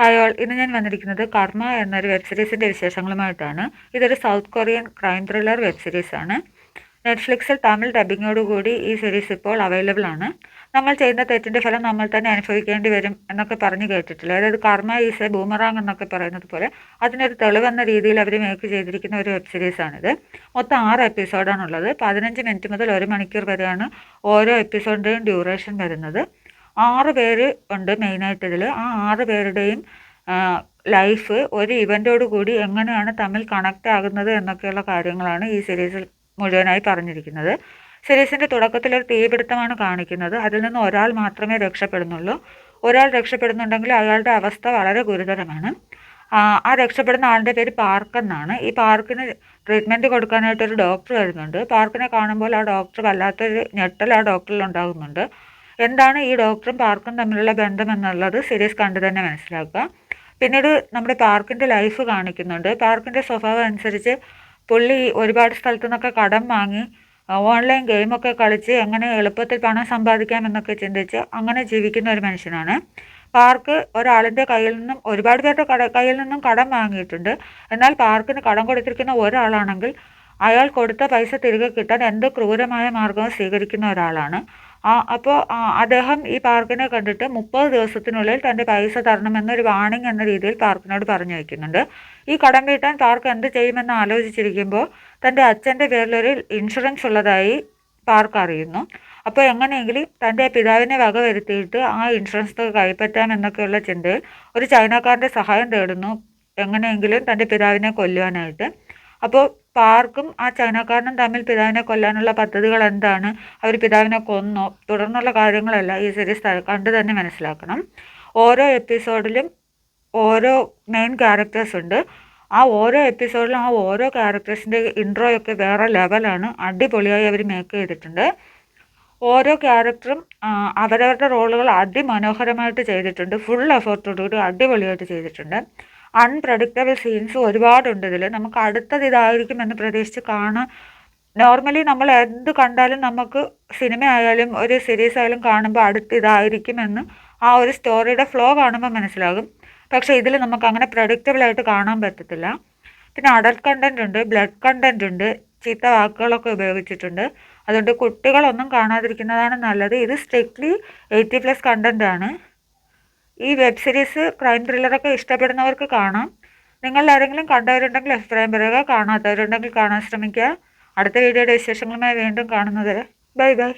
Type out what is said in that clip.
Hi all, ഇന്ന് ഞാൻ വന്നിരിക്കുന്നത് കർമ്മ എന്നൊരു വെബ് സീരീസിൻ്റെ വിശേഷങ്ങളുമായിട്ടാണ്. ഇതൊരു South Korean crime thriller web സീരീസാണ്. നെറ്റ്ഫ്ലിക്സിൽ തമിഴ് ഡബിങ്ങോടുകൂടി ഈ സീരീസ് ഇപ്പോൾ അവൈലബിൾ ആണ്. നമ്മൾ ചെയ്യുന്ന തെറ്റിൻ്റെ ഫലം നമ്മൾ തന്നെ അനുഭവിക്കേണ്ടി വരും എന്നൊക്കെ പറഞ്ഞ് കേട്ടിട്ടില്ല. അതായത് കർമ്മ ഈസ് എ ബൂമറാങ് എന്നൊക്കെ പറയുന്നത് പോലെ അതിനൊരു തെളിവെന്ന രീതിയിൽ അവർ മേക്ക് ചെയ്തിരിക്കുന്ന ഒരു വെബ് സീരീസാണിത്. മൊത്തം 6 എപ്പിസോഡാണുള്ളത്. 15 മിനിറ്റ് മുതൽ 1 മണിക്കൂർ വരെയാണ് ഓരോ എപ്പിസോഡിൻ്റെയും ഡ്യൂറേഷൻ വരുന്നത്. 6 പേര് ഉണ്ട് മെയിനായിട്ട് ഇതിൽ. ആ 6 പേരുടെയും ലൈഫ് ഒരു ഇവൻ്റോട് കൂടി എങ്ങനെയാണ് തമ്മിൽ കണക്റ്റ് ആകുന്നത് എന്നൊക്കെയുള്ള കാര്യങ്ങളാണ് ഈ സീരീസിൽ മുഴുവനായി പറഞ്ഞിരിക്കുന്നത്. സീരീസിൻ്റെ തുടക്കത്തിലൊരു തീപിടുത്തമാണ് കാണിക്കുന്നത്. അതിൽ നിന്ന് ഒരാൾ മാത്രമേ രക്ഷപ്പെടുന്നുള്ളൂ. ഒരാൾ രക്ഷപ്പെടുന്നുണ്ടെങ്കിൽ അയാളുടെ അവസ്ഥ വളരെ ഗുരുതരമാണ്. ആ രക്ഷപ്പെടുന്ന ആളുടെ പേര് പാർക്ക് എന്നാണ്. ഈ പാർക്കിന് ട്രീറ്റ്മെൻറ്റ് കൊടുക്കാനായിട്ടൊരു ഡോക്ടർ വരുന്നുണ്ട്. പാർക്കിനെ കാണുമ്പോൾ ആ ഡോക്ടർ വല്ലാത്തൊരു ഞെട്ടൽ ആ ഡോക്ടറിൽ ഉണ്ടാകുന്നുണ്ട്. എന്താണ് ഈ ഡോക്ടറും പാർക്കും തമ്മിലുള്ള ബന്ധം എന്നുള്ളത് സീരീസ് കണ്ടു തന്നെ മനസ്സിലാക്കുക. പിന്നീട് നമ്മുടെ പാർക്കിൻ്റെ ലൈഫ് കാണിക്കുന്നുണ്ട്. പാർക്കിൻ്റെ സ്വഭാവം അനുസരിച്ച് പുള്ളി ഒരുപാട് സ്ഥലത്തു നിന്നൊക്കെ കടം വാങ്ങി ഓൺലൈൻ ഗെയിമൊക്കെ കളിച്ച് എങ്ങനെ എളുപ്പത്തിൽ പണം സമ്പാദിക്കാം എന്നൊക്കെ ചിന്തിച്ച് അങ്ങനെ ജീവിക്കുന്ന ഒരു മനുഷ്യനാണ്. പാർക്ക് ഒരാളിൻ്റെ കയ്യിൽ നിന്നും ഒരുപാട് പേരുടെ കയ്യിൽ നിന്നും കടം വാങ്ങിയിട്ടുണ്ട്. എന്നാൽ പാർക്കിന് കടം കൊടുത്തിരിക്കുന്ന ഒരാളാണെങ്കിൽ അയാൾ കൊടുത്ത പൈസ തിരികെ കിട്ടാൻ എന്ത് ക്രൂരമായ മാർഗവും സ്വീകരിക്കുന്ന ഒരാളാണ്. അപ്പോൾ അദ്ദേഹം ഈ പാർക്കിനെ കണ്ടിട്ട് 30 ദിവസത്തിനുള്ളിൽ തൻ്റെ പൈസ തരണമെന്നൊരു വാണിംഗ് എന്ന രീതിയിൽ പാർക്കിനോട് പറഞ്ഞു വയ്ക്കുന്നുണ്ട്. ഈ കടം വീട്ടാൻ പാർക്ക് എന്ത് ചെയ്യുമെന്ന് ആലോചിച്ചിരിക്കുമ്പോൾ തൻ്റെ അച്ഛൻ്റെ പേരിലൊരു ഇൻഷുറൻസ് ഉള്ളതായി പാർക്ക് അറിയുന്നു. അപ്പോൾ എങ്ങനെയെങ്കിലും തൻ്റെ പിതാവിനെ വകവരുത്തിയിട്ട് ആ ഇൻഷുറൻസ് തുക കൈപ്പറ്റാമെന്നൊക്കെയുള്ള ചിന്തയിൽ ഒരു ചൈനക്കാരൻ്റെ സഹായം തേടുന്നു, എങ്ങനെയെങ്കിലും തൻ്റെ പിതാവിനെ കൊല്ലുവാനായിട്ട്. അപ്പോൾ പാർക്കും ആ ചൈനക്കാരനും തമ്മിൽ പിതാവിനെ കൊല്ലാനുള്ള പദ്ധതികൾ എന്താണ്, അവർ പിതാവിനെ കൊന്നോ, തുടർന്നുള്ള കാര്യങ്ങളെല്ലാം ഈ സീരീസ് കണ്ടു തന്നെ മനസ്സിലാക്കണം. ഓരോ എപ്പിസോഡിലും ഓരോ മെയിൻ ക്യാരക്ടേഴ്സ് ഉണ്ട്. ആ ഓരോ എപ്പിസോഡിലും ആ ഓരോ ക്യാരക്ടേഴ്സിൻ്റെ ഇൻട്രോയൊക്കെ വേറെ ലെവലാണ്. അടിപൊളിയായി അവർ മേക്ക് ചെയ്തിട്ടുണ്ട്. ഓരോ ക്യാരക്ടറും അവരവരുടെ റോളുകൾ അതിമനോഹരമായിട്ട് ചെയ്തിട്ടുണ്ട്. ഫുൾ എഫേർട്ടോടുകൂടി അടിപൊളിയായിട്ട് ചെയ്തിട്ടുണ്ട്. അൺപ്രഡിക്റ്റബിൾ സീൻസ് ഒരുപാടുണ്ട് ഇതിൽ. നമുക്ക് അടുത്തത് ഇതായിരിക്കുമെന്ന് പ്രതീക്ഷിച്ച് കാണാൻ. നോർമലി നമ്മൾ എന്ത് കണ്ടാലും നമുക്ക് സിനിമ ആയാലും ഒരു സീരീസ് ആയാലും കാണുമ്പോൾ അടുത്ത് ഇതായിരിക്കുമെന്ന് ആ ഒരു സ്റ്റോറിയുടെ ഫ്ലോ കാണുമ്പോൾ മനസ്സിലാകും. പക്ഷേ ഇതിൽ നമുക്ക് അങ്ങനെ പ്രഡിക്റ്റബിളായിട്ട് കാണാൻ പറ്റത്തില്ല. പിന്നെ അഡൽട്ട് കണ്ടൻറ് ഉണ്ട്, ബ്ലഡ് കണ്ടൻറ് ഉണ്ട്, ചീത്ത വാക്കുകളൊക്കെ ഉപയോഗിച്ചിട്ടുണ്ട്. അതുകൊണ്ട് കുട്ടികളൊന്നും കാണാതിരിക്കുന്നതാണ് നല്ലത്. ഇത് സ്ട്രിക്ട്ലി 80+ കണ്ടൻ്റ് ആണ്. ഈ വെബ് സീരീസ് ക്രൈം ത്രില്ലറൊക്കെ ഇഷ്ടപ്പെടുന്നവർക്ക് കാണാം. നിങ്ങൾ ആരെങ്കിലും കണ്ടവരുണ്ടെങ്കിൽ അഭിപ്രായം പറയുക. കാണാത്തവരുണ്ടെങ്കിൽ കാണാൻ ശ്രമിക്കുക. അടുത്ത വീഡിയോയുടെ വിശേഷങ്ങളുമായി വീണ്ടും കാണുന്നത് വരെ ബൈ ബൈ.